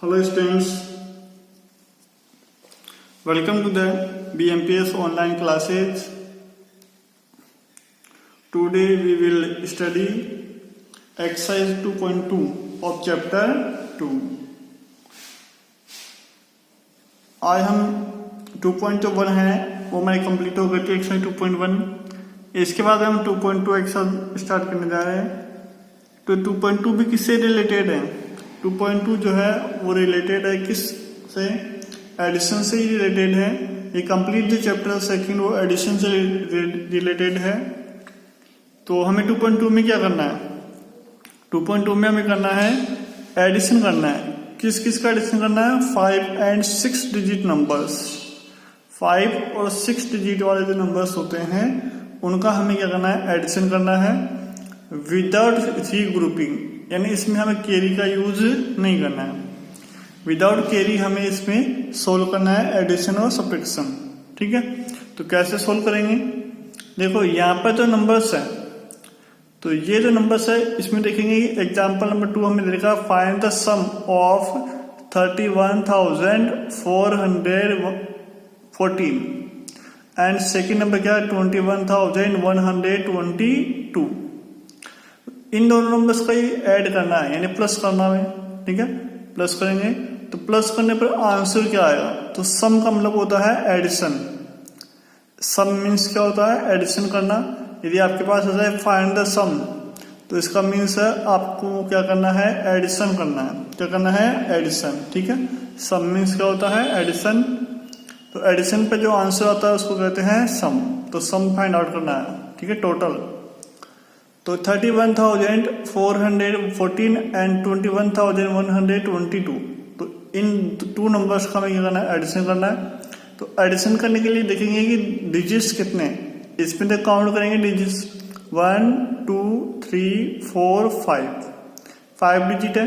Hello students, welcome to the BMPS online classes. Today we will study exercise 2.2 of chapter 2. आज हम 2.1 है वो हमारी कंप्लीट हो गई थी एक्सरसाइज 2.1। इसके बाद हम 2.2 एक्सरसाइज स्टार्ट करने जा रहे हैं। तो 2.2 भी किससे रिलेटेड है? 2.2 जो है वो रिलेटेड है किस से? एडिशन से ही रिलेटेड है। ये कंप्लीट जो चैप्टर सेकंड वो एडिशन से रिलेटेड है। तो हमें 2.2 में क्या करना है? 2.2 में हमें करना है एडिशन करना है। किस किस का एडिशन करना है? 5 and 6 डिजिट नंबर्स। 5 और 6 डिजिट वाले जो नंबर्स होते हैं उनका हमें क्या करना है? एडिशन करना है विदाउट रीग्रुपिंग, यानी इसमें हमें कैरी का यूज नहीं करना है। विदाउट कैरी हमें इसमें सोल्व करना है एडिशन और सब्ट्रैक्शन। ठीक है, तो कैसे सोल्व करेंगे? देखो यहाँ पर जो नंबर्स है, तो ये जो नंबर्स है इसमें देखेंगे एग्जांपल नंबर 2 हमें देखा find the sum of 31,414 and second number क्या है 21,122। इन दोनों नंबर्स का ही ऐड करना है, यानी प्लस करना है। ठीक है, प्लस करेंगे तो प्लस करने पर आंसर क्या आएगा? तो सम का मतलब होता है एडिशन। सम मीन्स क्या होता है? एडिशन करना। यदि आपके पास ऐसा है फाइंड द सम, तो इसका मीन्स है आपको क्या करना है? एडिशन करना है। क्या करना है? एडिशन। ठीक है, सम मीन्स क्या होता है? एडिशन। तो एडिशन पे जो आंसर आता है उसको कहते हैं सम। तो सम फाइंड आउट करना है। ठीक है, टोटल। तो 31,414 एंड 21,122। तो इन टू नंबर्स का हमें क्या करना है? एडिशन करना है। तो एडिशन करने के लिए देखेंगे कि डिजिट्स कितने, इसमें तो काउंट करेंगे डिजिट्स 1 2 3 4 5 डिजिट है।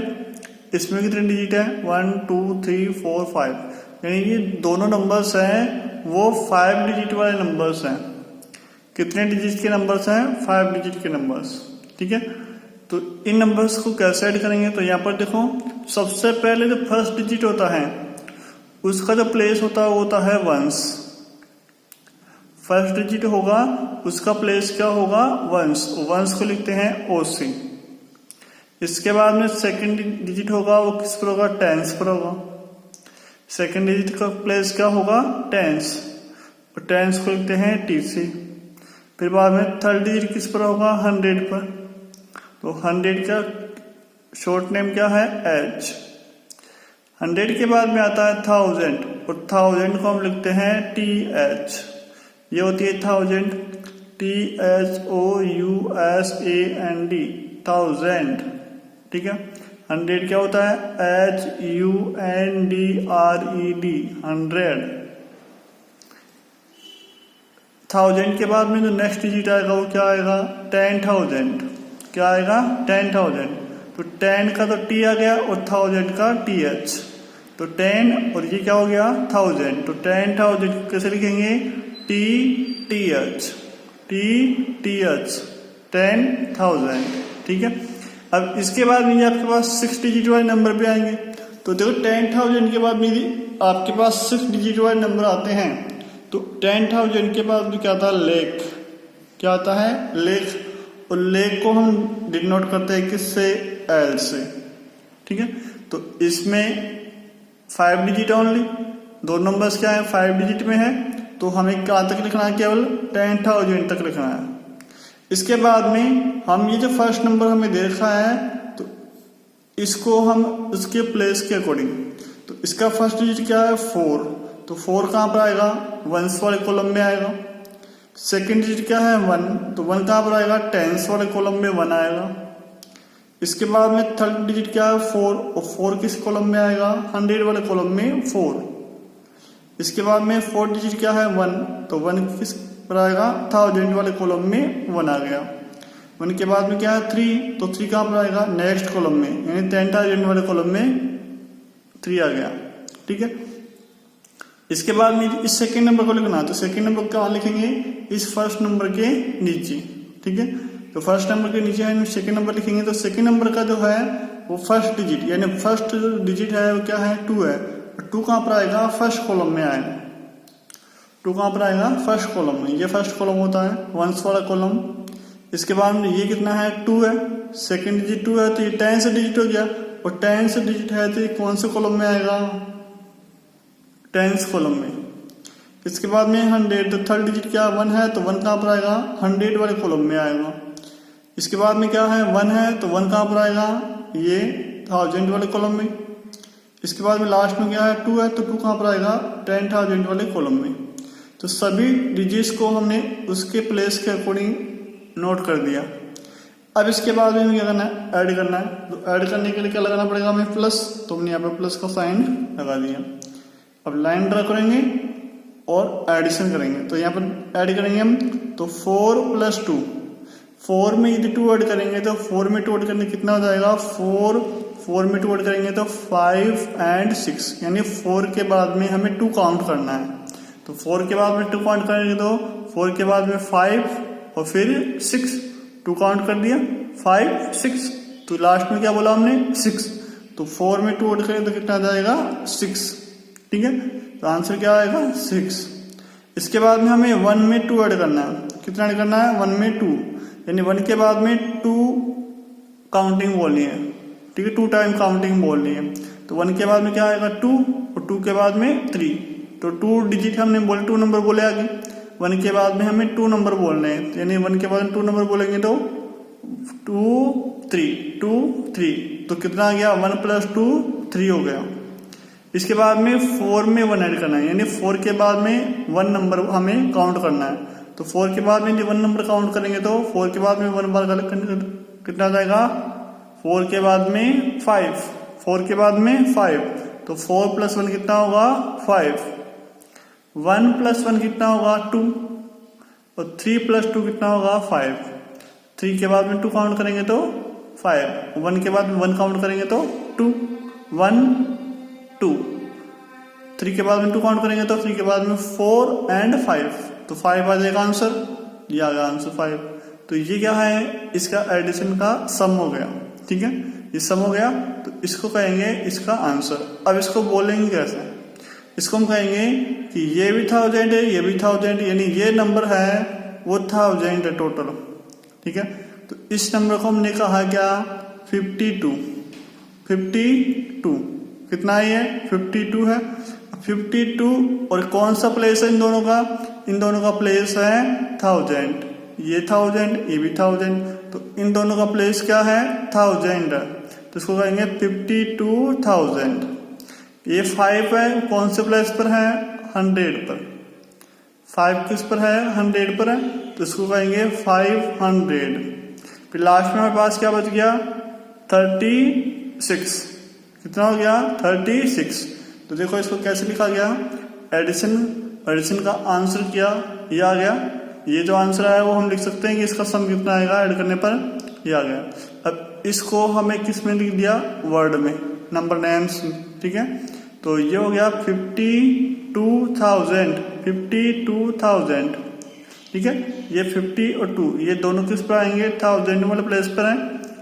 इसमें कितने डिजिट है? 1 2 3 4 5, यानी ये दोनों नंबर्स हैं वो 5 डिजिट वाले नंबर्स हैं। कितने डिजिट के नंबर्स हैं? 5 डिजिट के नंबर्स। ठीक है, तो इन नंबर्स को कैसे ऐड करेंगे? तो यहाँ पर देखो सबसे पहले जो फर्स्ट डिजिट होता है उसका जो प्लेस होता है वो होता है वंस। फर्स्ट डिजिट होगा उसका प्लेस क्या होगा? वंस। वंस को लिखते हैं OC। इसके बाद में सेकंड डिजिट होगा वो किस पर होगा? टेंस पर होगा। सेकंड डिजिट का प्लेस क्या होगा? टेंस, और टेंस को लिखते हैं TC। फिर बाद में थर्ड डिजिट किस पर होगा? 100 पर। तो 100 का शॉर्ट नेम क्या है? H। 100 के बाद में आता है 1000, और 1000 को हम लिखते हैं TH। ये होती है 1000, THOUSAND, 1000। ठीक है, 100 क्या होता है? HUNDRED, 100। 1000 के बाद में जो नेक्स्ट डिजिट आएगा वो क्या आएगा? 10,000। क्या आएगा? 10,000। तो 10 का तो T आ गया और 1000 का TH। तो 10 और ये क्या हो गया? 1000। तो 10,000 कैसे लिखेंगे? TTH, 10,000। ठीक है, अब इसके बाद में आपके पास 6 डिजिट वाले नंबर पे आएंगे। तो देखो 10,000 के बाद में आपके पास 6 डिजिट वाले नंबर आते हैं, तो 10,000 के बाद में क्या आता है? लेख। क्या आता है? लेख। और लेख को हम डिनोट करते हैं किससे? L से। ठीक है, तो इसमें 5 डिजिट ओनली, दो नंबर्स क्या है? 5 डिजिट में है। तो हमें कहाँ तक लिखना है? केवल 10,000 तक लिखना है। इसके बाद में हम ये जो फर्स्ट नंबर हमें देखा है तो इसको हम उसके प्लेस के अकॉर्डिंग, तो इसका फर्स्ट डिजिट क्या है? 4। तो 4 कहाँ पर आएगा? वंस वाले कॉलम में आएगा। सेकंड डिजिट क्या है? 1। तो 1 कहाँ पर आएगा? टेंस वाले कॉलम में 1 आएगा। इसके बाद में थर्ड डिजिट क्या है? 4, और 4 किस कॉलम में आएगा? 100 वाले कॉलम में 4। इसके बाद में फोर्थ डिजिट क्या है? 1। तो 1 किस पर आएगा? 1000 वाले कॉलम में 1 आ गया। 1 के बाद में क्या है? 3। तो 3 कहाँ पर आएगा? नेक्स्ट कॉलम में, यानी 10,000 वाले कॉलम में 3 आ गया। ठीक है, इसके बाद में इस सेकेंड नंबर को लिखना है। तो सेकेंड नंबर कहाँ लिखेंगे? इस फर्स्ट नंबर के नीचे। ठीक है, तो फर्स्ट नंबर के नीचे है सेकेंड नंबर लिखेंगे। तो सेकेंड नंबर का जो है वो फर्स्ट डिजिट, यानी फर्स्ट डिजिट है वो क्या है 2 है। 2 कहाँ पर आएगा, फर्स्ट कॉलम में आएगा। 2 कहाँ पर आएगा, फर्स्ट कॉलम में। ये फर्स्ट कॉलम होता है, वंस वाला कॉलम। इसके बाद में ये कितना है 2 है, सेकंड डिजिट 2 है, तो ये 10 डिजिट हो गया। और 10 डिजिट है तो ये कौन से कॉलम में आएगा, 10 कॉलम में। इसके बाद में 100, तो थर्ड डिजिट क्या 1 है, तो 1 कहाँ पर आएगा, 100 वाले कॉलम में आएगा। इसके बाद में क्या है 1 है, तो 1 कहाँ पर आएगा, ये 1000 वाले कॉलम में। इसके बाद में लास्ट में क्या है 2 है, तो 2 कहाँ पर आएगा, 10,000 वाले कॉलम में। तो सभी डिजिट्स को हमने उसके प्लेस के अकॉर्डिंग नोट कर दिया। अब इसके बाद में हमें क्या करना है, ऐड करना है। तो ऐड करने के लिए क्या लगाना पड़ेगा हमें, प्लस। तो हमने यहाँ पे प्लस का साइन लगा दिया। अब लाइन ड्रा करेंगे और एडिशन करेंगे। तो यहाँ पर ऐड करेंगे हम, तो 4 + 2, 4 में यदि 2 ऐड करेंगे तो 4 में 2 ऐड करने कितना हो जाएगा, 4 में 2 ऐड करेंगे तो 5 और 6, यानी 4 के बाद में हमें 2 काउंट करना है। तो 4 के बाद में 2 काउंट करेंगे तो 4 के बाद में 5 और फिर 6, 2 काउंट कर दिया, 5 6, तो लास्ट में क्या बोला हमने 6। तो 4 में 2 ऐड करेंगे तो कितना आ जाएगा 6, ठीक है। तो आंसर क्या आएगा 6। इसके बाद में हमें 1 में 2 ऐड करना है। कितना ऐड करना है, 1 में 2, यानी 1 के बाद में 2 काउंटिंग बोलनी है, ठीक है, 2 टाइम काउंटिंग बोलनी है। तो 1 के बाद में क्या आएगा 2 और 2 के बाद में 3, तो 2 डिजिट हमने बोले, 2 नंबर बोले आगे। 1 के बाद में हमें 2 नंबर बोलने हैं, यानी 1 के बाद में 2 नंबर बोलेंगे तो 2 3, तो कितना आ गया 1 + 2 3 हो गया। इसके बाद में 4 में 1 ऐड करना है, यानी 4 के बाद में 1 नंबर हमें काउंट करना है। तो 4 के बाद में यदि 1 नंबर काउंट करेंगे तो 4 के बाद में 1 बार कितना आ जाएगा, 4 के बाद में 5, 4 के बाद में 5, तो 4 + 1 कितना होगा 5, 1 + 1 कितना होगा 2, और 3 + 2 कितना होगा 5। 3 के बाद में 2 काउंट करेंगे तो 5, 1 के बाद में 1 काउंट करेंगे तो 2, 1 2, 3 के बाद में 2 काउंट करेंगे तो 3 के बाद में 4 और 5, तो 5 आ जाएगा आंसर, ये आ गया आंसर 5। तो ये क्या है, इसका एडिशन का सम हो गया, ठीक है, ये सम हो गया। तो इसको कहेंगे इसका आंसर। अब इसको बोलेंगे कैसे, इसको हम कहेंगे कि ये भी 1000 है, ये भी 1000, यानी ये नंबर है वो 1000 है टोटल, ठीक है। तो इस नंबर को हमने कहा क्या 52, कितना है 52 है। 52 और कौन सा प्लेस है इन दोनों का, इन दोनों का प्लेस है 1000, ये 1000, ये भी 1000, तो इन दोनों का प्लेस क्या है 1000 है। तो इसको कहेंगे 52,000। ये 5 है, कौन से प्लेस पर है 100 पर, 5 किस पर है 100 पर है, तो इसको कहेंगे 500। फिर लास्ट में हमारे पास क्या बच गया 36, कितना हो गया 36। तो देखो इसको कैसे लिखा गया, एडिशन का आंसर किया, ये आ गया। ये जो आंसर आया वो हम लिख सकते हैं कि इसका सम कितना आएगा ऐड करने पर, ये आ गया। अब इसको हमें किस में लिख दिया, वर्ड में, नंबर नेम्स, ठीक है। तो ये हो गया 52,000, ठीक है। ये 50 और 2 ये दोनों किस पर आएंगे 1000 वाले प्लेस पर है,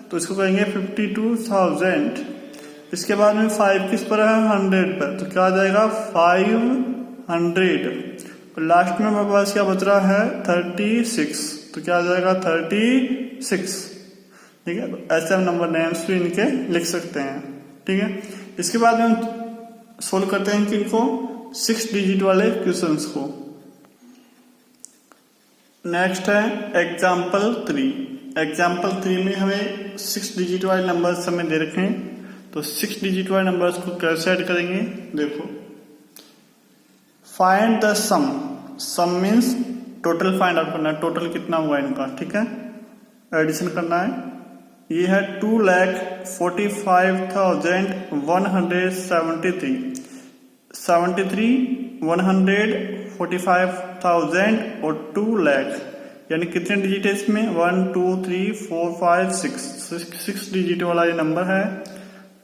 तो इसको कहेंगे 52,000। इसके बाद में 5 किस पर है 100 पर, तो क्या आ जाएगा 500। और लास्ट में हमारे पास क्या बच रहा है 36, तो क्या आ जाएगा 36, ठीक है। तो ऐसे हम नंबर नेम्स भी इनके लिख सकते हैं, ठीक है। इसके बाद में हम सोल्व करते हैं किनको 6 डिजिट वाले क्वेश्चंस को। नेक्स्ट है एग्जाम्पल 3। एग्जाम्पल 3 में हमें 6 डिजिट वाले नंबर्स हमें दे रखे हैं। तो 6 डिजिट वाले नंबर्स को कैसे ऐड करेंगे, देखो find the sum means total find out करना है, टोटल कितना हुआ इनका, ठीक है, एडिशन करना है। ये है 2,45,173, 145,000 और 2 लाख, यानी कितने डिजिट है इसमें 1 2 3 4 5 6 डिजिट वाला ये नंबर है।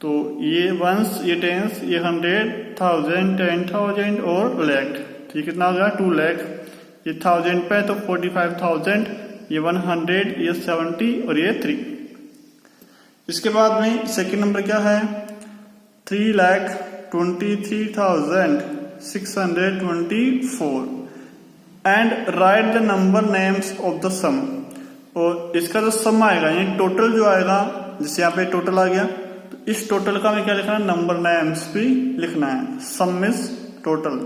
तो ये वंस, ये टेंस, ये 100, 1000, 10,000 और लाख, तो ये कितना हो गया 2 लाख। ये 1000 पे तो 45,000, ये 100, ये 70 और ये 3। इसके बाद में सेकंड नंबर क्या है 3,23,624 and write the number names of the sum. और इसका जो सम आएगा यानी टोटल जो आएगा, जैसे यहाँ पे टोटल आ गया तो इस टोटल का हमें क्या लिखना है, नंबर नेम्स भी लिखना है। सम इज टोटल,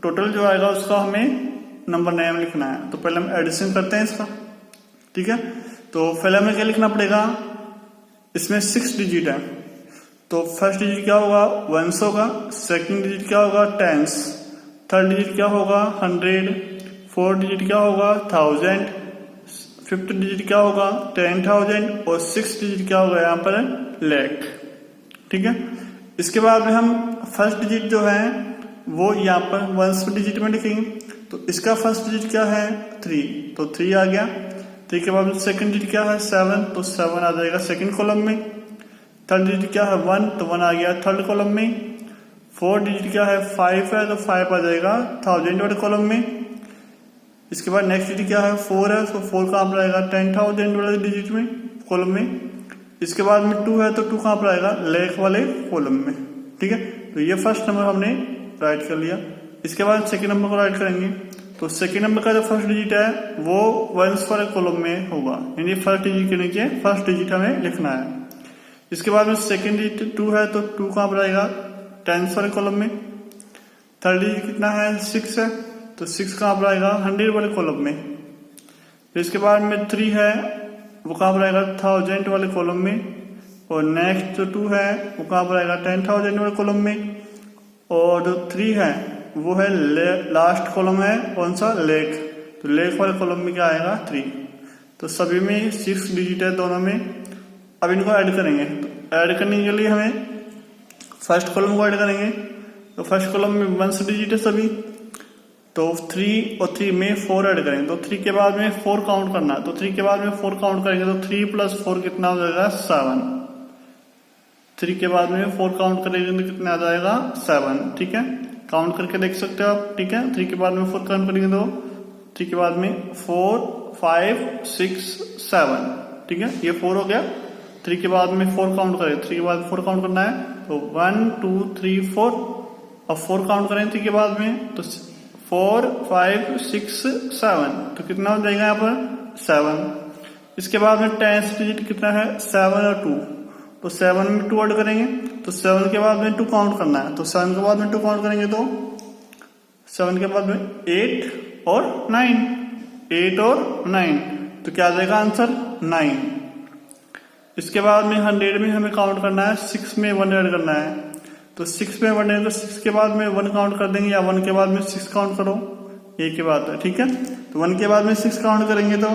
टोटल जो आएगा उसका हमें नंबर नेम लिखना है। तो पहले हम एडिशन करते हैं इसका, ठीक है। तो पहले हमें क्या लिखना पड़ेगा, इसमें 6 डिजिट है तो फर्स्ट डिजिट क्या होगा 1s होगा, सेकंड डिजिट क्या होगा 10s, थर्ड डिजिट क्या होगा 100, फोर्थ डिजिट क्या होगा 1000, फिफ्थ डिजिट क्या होगा 10,000 और सिक्स डिजिट क्या होगा यहाँ पर लाख, ठीक है। इसके बाद में हम फर्स्ट डिजिट जो है वो यहाँ पर 1s डिजिट में लिखेंगे। तो इसका फर्स्ट डिजिट क्या है 3, तो 3 आ गया। 3 के बाद सेकंड डिजिट क्या है 7, तो 7 आ जाएगा सेकंड कॉलम में। थर्ड डिजिट क्या है 1, तो 1 आ गया थर्ड कॉलम में। फोर्थ डिजिट क्या है 5 है, तो 5 आ जाएगा 1000 वाले कॉलम में। इसके बाद नेक्स्ट डिजिट क्या है 4 है, तो 4 कहाँ पर आएगा 10,000 वाले डिजिट में कॉलम में। इसके बाद में 2 है, तो 2 कहाँ पर आएगा लाख वाले कॉलम में, ठीक है। तो ये फर्स्ट नंबर हमने राइट कर लिया। इसके बाद सेकंड नंबर को राइट करेंगे। तो सेकंड नंबर का जो फर्स्ट डिजिट है वो 1s वाले कॉलम में होगा, यानी फर्स्ट डिजिट के नीचे फर्स्ट डिजिट हमें लिखना है। इसके बाद में सेकंड डिजिट 2 है, तो 2 कहाँ पर आएगा 10s वाले कॉलम में। थर्ड डिजिट कितना है 6 है, तो 6 कहाँ पर आएगा 100 वाले कॉलम में। फिर इसके बाद में 3 है, वो कहाँ पर आएगा 1000 वाले कॉलम में। और नेक्स्ट जो 2 है वो कहाँ पर आएगा 10,000 वाले कॉलम में। और जो 3 है वो है लास्ट कॉलम है कौन सा लाख, तो लाख वाले कॉलम में क्या आएगा 3। तो सभी में 6 डिजिट है दोनों में। अब इनको ऐड करेंगे। तो ऐड करने के लिए हमें फर्स्ट कॉलम को ऐड करेंगे। तो फर्स्ट कॉलम में 1s डिजिट है सभी, तो 3 और 3 में 4 ऐड करेंगे। तो 3 के बाद में 4 काउंट करना है, तो 3 के बाद में 4 काउंट करेंगे तो 3 + 4 कितना हो जाएगा 7। 3 के बाद में 4 काउंट करेंगे तो कितना आ जाएगा 7, ठीक है। काउंट करके देख सकते हो आप, ठीक है। 3 के बाद में 4 काउंट करेंगे तो 3 के बाद में 4 5 6 7, ठीक है, ये 4 हो गया। 3 के बाद में 4 काउंट करें, 3 के बाद 4 काउंट करना है तो 1 2 3 4। अब 4 काउंट करें 3 के बाद में तो 4 5 6 7, तो कितना हो जाएगा यहाँ पर 7। इसके बाद में 10s डिजिट कितना है 7 और 2, तो 7 में 2 ऐड करेंगे। तो 7 के बाद में 2 काउंट करना है, तो 7 के बाद में 2 काउंट करेंगे तो 7 के बाद में 8 और 9, 8 और 9, तो क्या आ जाएगा आंसर 9। इसके बाद में 100 में हमें काउंट करना है, 6 में 1 ऐड करना है। तो 6 में 1 है तो 6 के बाद में 1 काउंट कर देंगे, या 1 के बाद में 6 काउंट करो, एक ही बात है, ठीक है। तो 1 के बाद में 6 काउंट करेंगे तो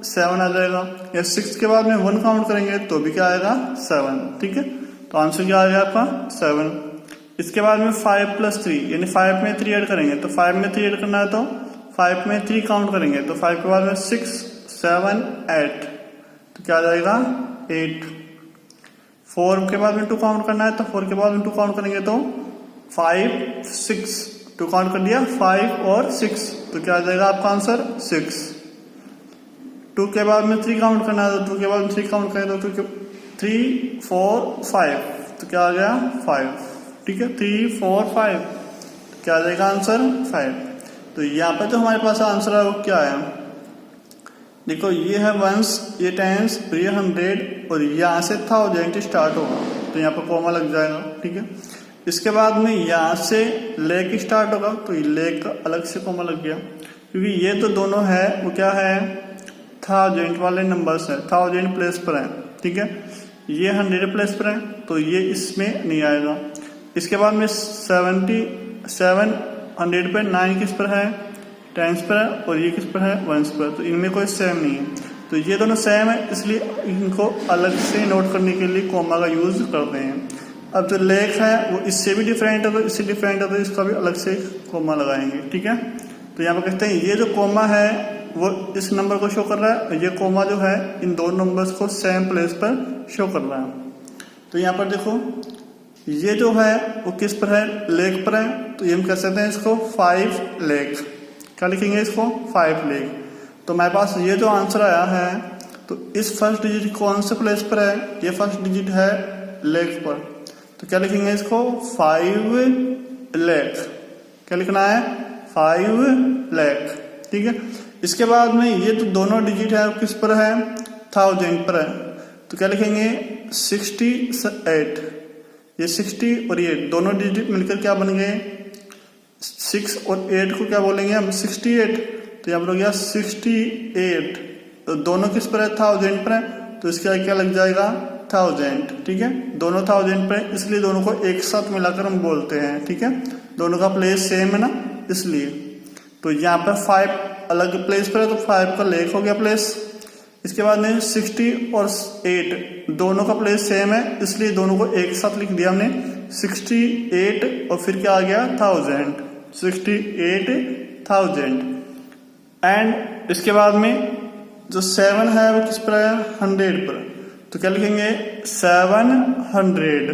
7 आ जाएगा, या 6 के बाद में 1 काउंट करेंगे तो भी क्या आएगा 7, ठीक है। तो आंसर क्या आ गया आपका 7। इसके बाद में 5 + 3 यानी 5 में 3 ऐड करेंगे। तो 5 में 3 ऐड करना है तो 5 में 3 काउंट करेंगे। तो 5 के बाद में 6 7 8, तो क्या आ जाएगा 8। 4 के बाद में 2 काउंट करना है, तो 4 के बाद में 2 काउंट करेंगे तो 5 6, 2 काउंट कर दिया 5 और 6, तो क्या आ जाएगा आपका आंसर 6। 2 के बाद में 3 काउंट करना है, तो 2 के बाद में 3 काउंट करें तो 3 4 5, तो क्या आ गया 5, ठीक है। 3 4 5, क्या आ जाएगा आंसर 5। तो यहाँ पर जो हमारे पास आंसर है वो क्या है, देखो ये है 1s, ये 10s, ये 100 और यहाँ से 1000 स्टार्ट होगा, तो यहाँ पर कॉमा लग जाएगा, ठीक है। इसके बाद में यहाँ से लाख स्टार्ट होगा, तो ये लाख का अलग से कॉमा लग गया, क्योंकि ये तो दोनों है वो क्या है 1000 वाले नंबर्स है, 1000 प्लेस पर है, ठीक है। ये 100 प्लेस पर है तो ये इसमें नहीं आएगा। इसके बाद में 77 100 पे 9 किस पर है 10s पर है, और ये किस पर है 1s पर, तो इनमें कोई सेम नहीं है। तो ये दोनों सेम है, इसलिए इनको अलग से नोट करने के लिए कॉमा का यूज करते हैं। अब जो लाख है वो इससे भी डिफरेंट है, तो इससे डिफरेंट है तो इसका भी अलग से कॉमा लगाएंगे, ठीक है। तो यहाँ पर कहते हैं ये जो कॉमा है वो इस नंबर को शो कर रहा है, ये कॉमा जो है इन दो नंबर्स को सेम प्लेस पर शो कर रहा है। तो यहाँ पर देखो ये जो है वो किस पर है लाख पर है, तो ये हम कह सकते हैं इसको 5 लाख, क्या लिखेंगे इसको 5 लाख। तो हमारे पास ये जो आंसर आया है तो तो इस फर्स्ट डिजिट कौन से प्लेस पर है? ये फर्स्ट डिजिट है लेग पर, तो क्या लिखेंगे इसको? 5 लाख। क्या लिखना है? 5 लाख। ठीक है, इसके बाद में ये तो दोनों डिजिट है किस पर है? 1000 पर है, तो क्या लिखेंगे? 68। ये 60 और ये दोनों डिजिट मिलकर क्या बन गए? 6 और 8 को क्या बोलेंगे हम? 68। तो यहाँ पर हो गया 68। तो दोनों किस पर है? 1000 पर है, तो इसका क्या लग जाएगा? 1000। ठीक है, दोनों 1000 पर है, इसलिए दोनों को एक साथ मिलाकर हम बोलते हैं। ठीक है, दोनों का प्लेस सेम है ना, इसलिए। तो यहाँ पर 5 अलग प्लेस पर है, तो 5 का लेख हो गया प्लेस। इसके बाद में 60 और 8 दोनों का प्लेस सेम है, इसलिए दोनों को एक साथ लिख दिया हमने 68 और फिर क्या आ गया? 1000। 68,000। एंड इसके बाद में जो 7 है वो किस पर है? 100 पर, तो क्या लिखेंगे? 700।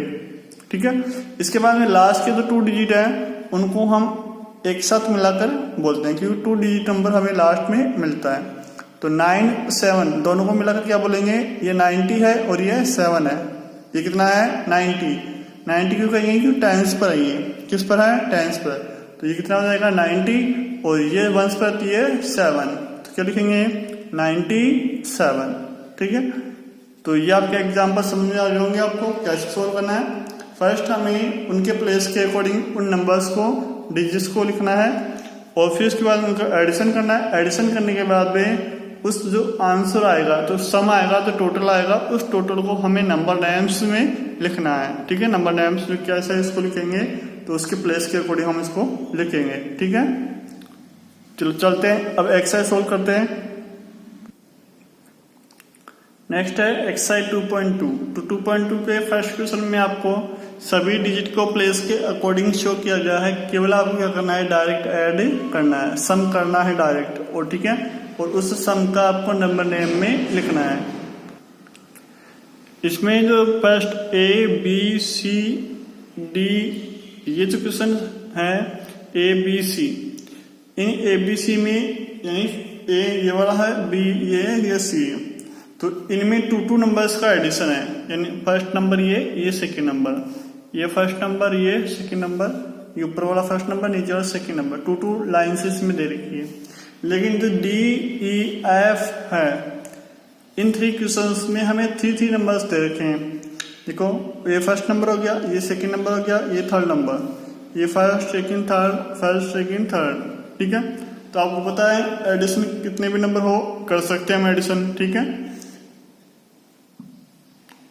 ठीक है, इसके बाद में लास्ट के जो 2 डिजिट है उनको हम एक साथ मिलाकर बोलते हैं, क्योंकि 2 डिजिट नंबर हमें लास्ट में मिलता है। तो 9 7 दोनों को मिलाकर क्या बोलेंगे? ये 90 है और ये 7 है। ये कितना है? 90। 90 क्यों कहेंगे? क्यों टेंस पर है, ये किस पर है? टेंस पर। तो ये कितना हो जाएगा? 90 और ये वंस पर आती है 7, तो क्या लिखेंगे? 97। ठीक है, तो ये आपके एग्जाम्पल समझ में आ गए होंगे आपको कैसे सोल्व करना है। फर्स्ट हमें उनके प्लेस के अकॉर्डिंग उन नंबर्स को, डिजिट्स को लिखना है और फिर उसके बाद उनका एडिशन करना है। एडिशन करने के बाद में उस जो आंसर आएगा, तो सम आएगा, तो टोटल आएगा, उस टोटल को हमें नंबर नेम्स में लिखना है। ठीक है, नंबर नेम्स में कैसे इसको लिखेंगे? तो उसके प्लेस के अकॉर्डिंग हम इसको लिखेंगे। ठीक है, चलो चलते हैं, अब एक्सरसाइज सोल्व करते हैं। नेक्स्ट है एक्सरसाइज 2.2। तो 2.2 के फर्स्ट क्वेश्चन में आपको सभी डिजिट को प्लेस के अकॉर्डिंग शो किया गया है, केवल आपको क्या करना है? डायरेक्ट ऐड करना है, सम करना है डायरेक्ट। और ठीक है, और उस सम का आपको नंबर नेम में लिखना है। इसमें जो first A B C D ये जो क्वेश्चन है A B C, in A B C में यानी A ये वाला है, B ये C है, तो इनमें 2 नंबर्स का एडिशन है, यानी फर्स्ट नंबर ये सेकंड नंबर, ये फर्स्ट नंबर, ये सेकंड नंबर, ये ऊपर वाला फर्स्ट नंबर, नीचे वाला सेकंड नंबर, 2 लाइन्स इसमें दे रखी है। लेकिन जो D E F है, इन 3 क्वेश्चंस में हमें 3 नंबर्स दे रखे हैं। देखो, ये फर्स्ट नंबर हो गया, ये सेकंड नंबर हो गया, ये थर्ड नंबर, ये first second third, first second third. ठीक है, तो आपको पता है एडिशन कितने भी नंबर हो कर सकते हैं हम एडिशन। ठीक है,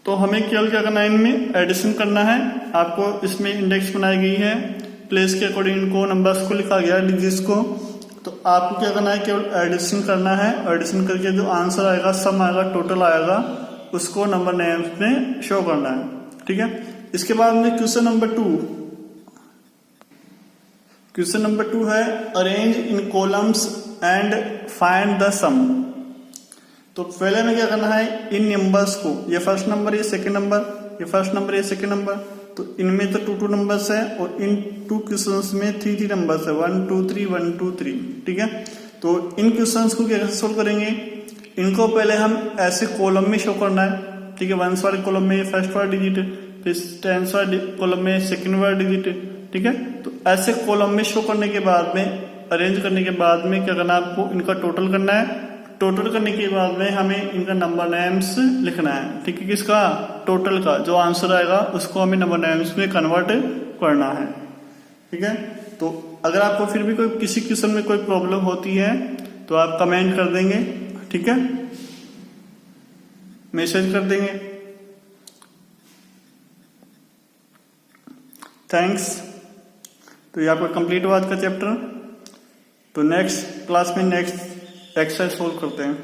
तो हमें केवल क्या करना है? इनमें एडिशन करना है। आपको इसमें इंडेक्स बनाई गई है, प्लेस के अकॉर्डिंग इनको नंबर्स को लिखा गया डिजिट्स को, तो आपको क्या करना है? केवल एडिशन करना है। एडिशन करके जो आंसर आएगा, सम आएगा, टोटल आएगा, उसको नंबर नेम्स में शो करना है। ठीक है, इसके बाद में क्वेश्चन नंबर 2। क्वेश्चन नंबर 2 है arrange in columns and find the sum. तो पहले में क्या करना है? इन नंबर्स को, ये फर्स्ट नंबर, ये सेकंड नंबर, ये फर्स्ट नंबर, ये सेकंड नंबर, तो इनमें तो 2 नंबर्स है और इन 2 क्वेश्चंस में 3 नंबर्स है, 1 2 3 1 2 3। ठीक है, तो इन क्वेश्चंस को कैसे सोल्व करेंगे? इनको पहले हम ऐसे कॉलम में शो करना है। ठीक है, 1 वाले कॉलम में फर्स्ट वाला डिजिट, फिर 10 वाले कॉलम में सेकंड वाला डिजिट। ठीक है, तो ऐसे कॉलम में शो करने के बाद में, अरेंज करने के बाद में क्या करना है? आपको इनका टोटल करना है। टोटल करने के बाद में हमें इनका नंबर नेम्स लिखना है। ठीक है, किसका? टोटल का। जो आंसर आएगा उसको हमें नंबर नेम्स में कन्वर्ट करना है। ठीक है, तो अगर आपको फिर भी कोई किसी क्वेश्चन में कोई प्रॉब्लम होती है तो आप कमेंट कर देंगे। ठीक है, मैसेज कर देंगे। थैंक्स। तो ये आपका कंप्लीट हुआ आज का चैप्टर। तो नेक्स्ट क्लास में नेक्स्ट एक्सरसाइज सोल्व करते हैं।